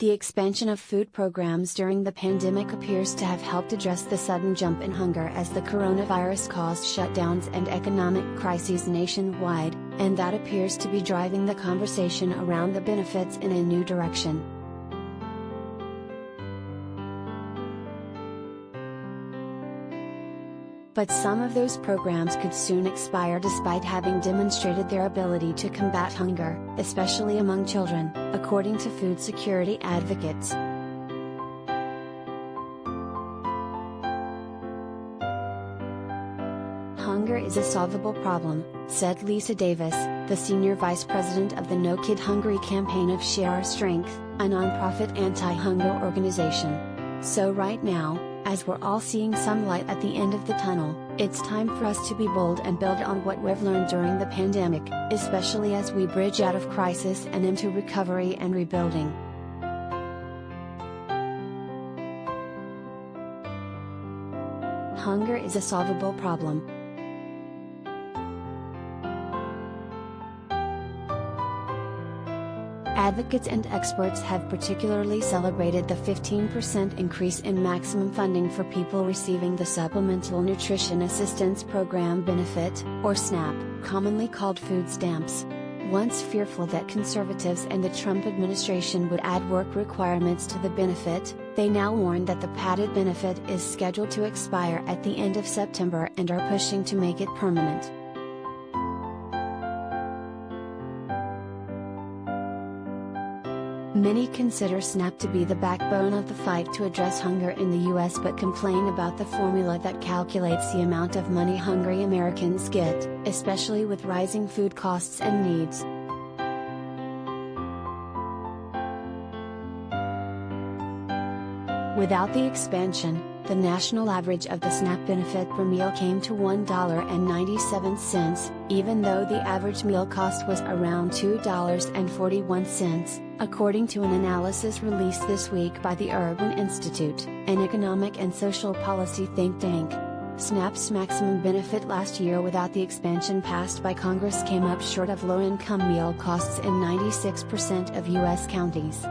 The expansion of food programs during the pandemic appears to have helped address the sudden jump in hunger as the coronavirus caused shutdowns and economic crises nationwide, and that appears to be driving the conversation around the benefits in a new direction. But some of those programs could soon expire despite having demonstrated their ability to combat hunger, especially among children, according to food security advocates. Hunger is a solvable problem, said Lisa Davis, the senior vice president of the No Kid Hungry campaign of Share Our Strength, a nonprofit anti-hunger organization. So right now, as we're all seeing some light at the end of the tunnel, it's time for us to be bold and build on what we've learned during the pandemic, especially as we bridge out of crisis and into recovery and rebuilding. Hunger is a solvable problem. Advocates and experts have particularly celebrated the 15% increase in maximum funding for people receiving the Supplemental Nutrition Assistance Program benefit, or SNAP, commonly called food stamps. Once fearful that conservatives and the Trump administration would add work requirements to the benefit, they now warn that the padded benefit is scheduled to expire at the end of September and are pushing to make it permanent. Many consider SNAP to be the backbone of the fight to address hunger in the U.S. but complain about the formula that calculates the amount of money hungry Americans get, especially with rising food costs and needs. Without the expansion, the national average of the SNAP benefit per meal came to $1.97, even though the average meal cost was around $2.41, according to an analysis released this week by the Urban Institute, an economic and social policy think tank. SNAP's maximum benefit last year without the expansion passed by Congress came up short of low-income meal costs in 96% of U.S. counties.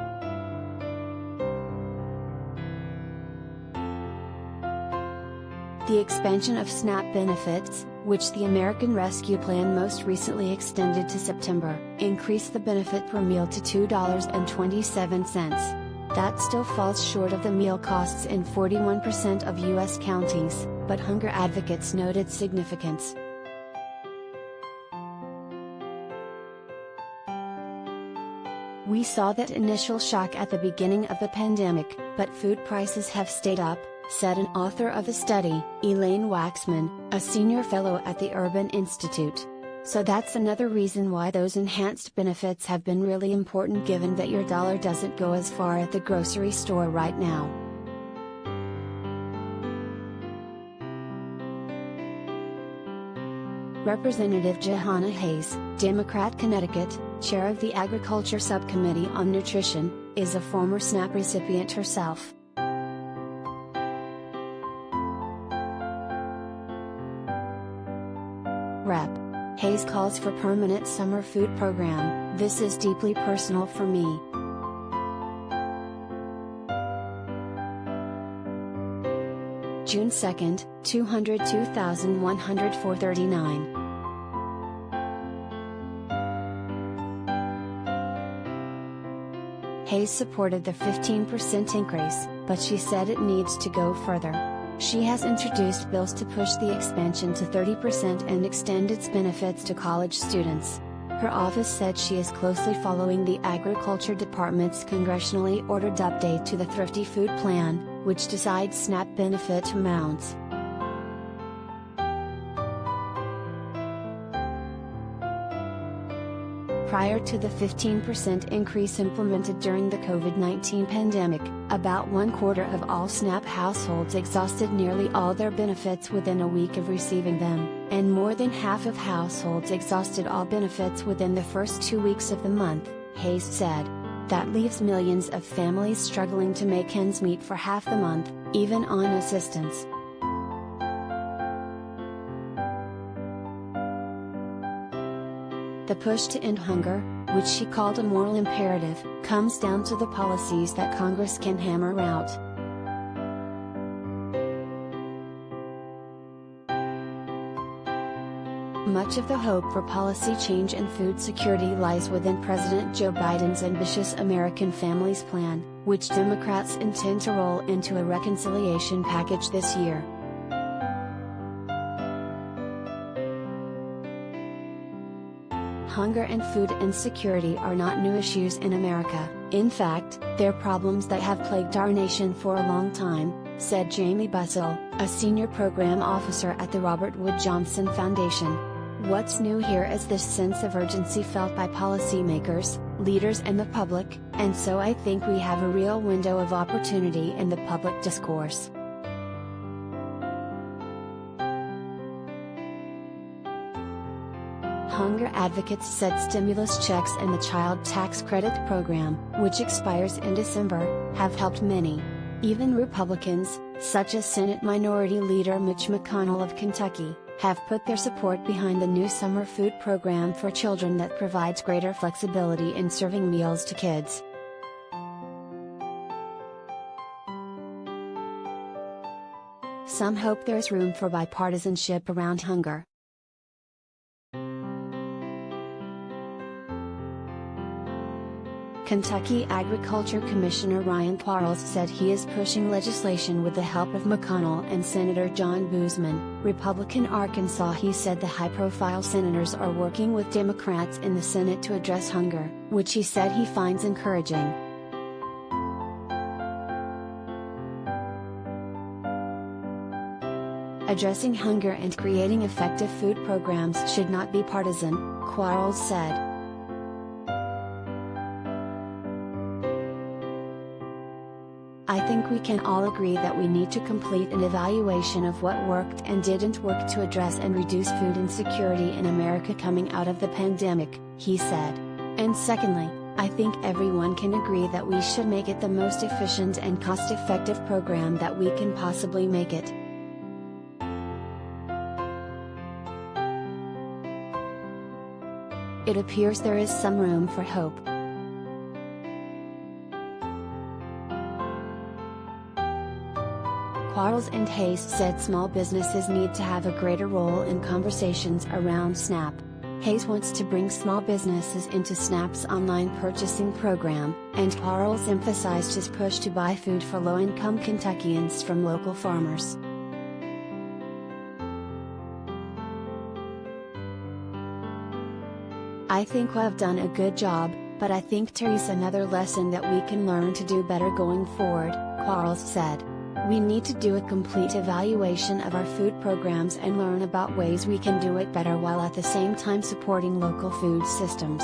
The expansion of SNAP benefits, which the American Rescue Plan most recently extended to September, increased the benefit per meal to $2.27. That still falls short of the meal costs in 41% of U.S. counties, but hunger advocates noted significance. We saw that initial shock at the beginning of the pandemic, but food prices have stayed up, said an author of the study, Elaine Waxman, a senior fellow at the Urban Institute. So that's another reason why those enhanced benefits have been really important given that your dollar doesn't go as far at the grocery store right now. Representative Jahana Hayes, Democrat Connecticut, chair of the Agriculture Subcommittee on Nutrition, is a former SNAP recipient herself. Rep. Hayes calls for permanent summer food program. "This is deeply personal for me. June 2, 202,104.39. Hayes supported the 15% increase, but she said it needs to go further. She has introduced bills to push the expansion to 30% and extend its benefits to college students. Her office said she is closely following the Agriculture Department's congressionally ordered update to the Thrifty Food Plan, which decides SNAP benefit amounts. Prior to the 15% increase implemented during the COVID-19 pandemic, about 1/4 of all SNAP households exhausted nearly all their benefits within a week of receiving them, and more than half of households exhausted all benefits within the first 2 weeks of the month, Hayes said. That leaves millions of families struggling to make ends meet for half the month, even on assistance. The push to end hunger, which she called a moral imperative, comes down to the policies that Congress can hammer out. Much of the hope for policy change and food security lies within President Joe Biden's ambitious American Families Plan, which Democrats intend to roll into a reconciliation package this year. Hunger and food insecurity are not new issues in America. In fact, they're problems that have plagued our nation for a long time, said Jamie Bussell, a senior program officer at the Robert Wood Johnson Foundation. What's new here is this sense of urgency felt by policymakers, leaders and the public, and so I think we have a real window of opportunity in the public discourse. Hunger advocates said stimulus checks and the child tax credit program, which expires in December, have helped many. Even Republicans, such as Senate Minority Leader Mitch McConnell of Kentucky, have put their support behind the new summer food program for children that provides greater flexibility in serving meals to kids. Some hope there's room for bipartisanship around hunger. Kentucky Agriculture Commissioner Ryan Quarles said he is pushing legislation with the help of McConnell and Senator John Boozman, Republican Arkansas. He said the high-profile senators are working with Democrats in the Senate to address hunger, which he said he finds encouraging. Addressing hunger and creating effective food programs should not be partisan, Quarles said. I think we can all agree that we need to complete an evaluation of what worked and didn't work to address and reduce food insecurity in America coming out of the pandemic, he said. And secondly, I think everyone can agree that we should make it the most efficient and cost-effective program that we can possibly make it. It appears there is some room for hope. Quarles and Hayes said small businesses need to have a greater role in conversations around SNAP. Hayes wants to bring small businesses into SNAP's online purchasing program, and Quarles emphasized his push to buy food for low-income Kentuckians from local farmers. I think we've done a good job, but I think there's another lesson that we can learn to do better going forward, Quarles said. We need to do a complete evaluation of our food programs and learn about ways we can do it better while at the same time supporting local food systems.